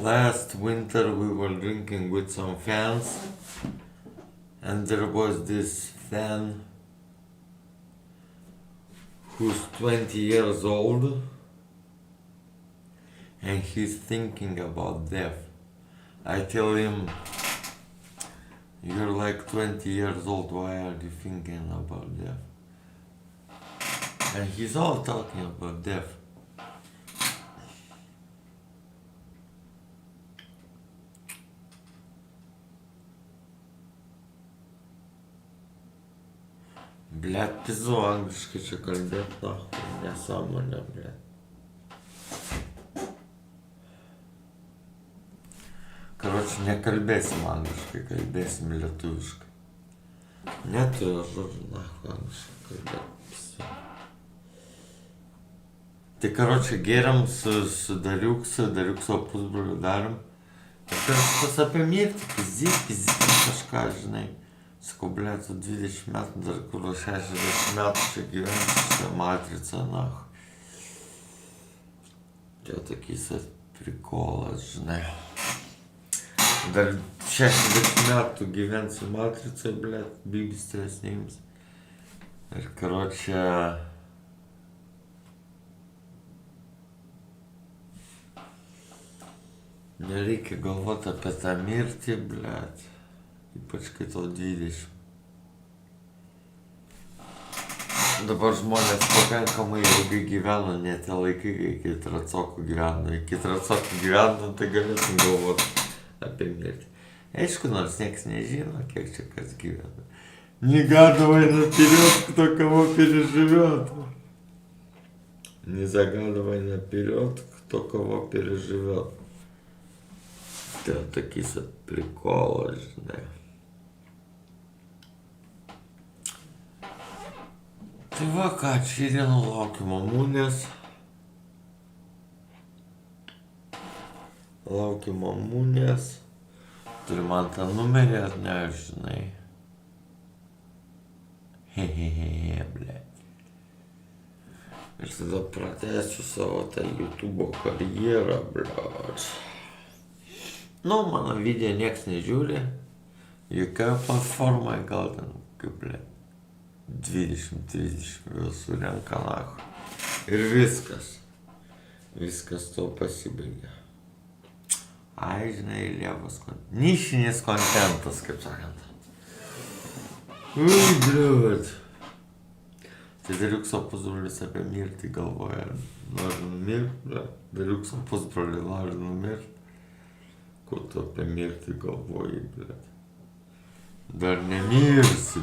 Last winter we were drinking with some fans, and there was this fan who's 20 years old and he's thinking about death. I tell him, you're like 20 years old, why are you thinking about death? And he's all talking about death. Блядь, пизду angliškai čia kalbėt, nahui, nesąmonė, блядь. Karoči, nekalbėsim angliškai, kalbėsim lietuviškai. Neturiu žodžių, nahui, angliškai kalbėt, pizdu. Tai karoči, gėriam su Dariukso pusbroliu darom. Ir kažkas apie mirtį, pizdi, kažką, žinai. Sakau, blėt, 20 metų, dar kur 60 metų čia gyvensiu, čia matrica, nahui. Čia tokis prikolas, žinai. Dar 60 metų gyvensiu matricai, blėt, bibis tavęs neims. Ir karočią... Nereikia galvoti apie tą mirtį, blėt. Ypač kai tau 20. Dabar žmonės pakankamai ilgai gyvena, ne tie laikai, kai iki tracokų gyvena. Iki tracokų gyvena, tai galėtum galvoti apie mirtį. Aišku, nors nieks nežino, kiek čia kas gyvena. Не гадывай наперед, кто кого переживет. Не загадывай наперед, кто кого переживет. Tai tokis prikolas, žinai. Tai va ką, čirinu, laukiu mamūnės. Turi man tą numerį, ar ne, žinai. Hehehe, blėt. Ir tada pratęsiu savo tą YouTube karjerą, blėt. Nu, mano video nieks nežiūri. Jokia platforma, gal ten, kaip, blėt. 20-30 visų renka nahui. Ir viskas. Viskas to pasibaigia. Ai, žinai, lievas nišinis kontentas, kaip sakant. Ui, bliūd. Tai Dariukso pusbrolis apie mirtį galvoja. Nori numirt, blėt. Dariukso pusbrolį nori numirt. Ko tu apie mirtį galvoji, blėt. Dar nemirsi.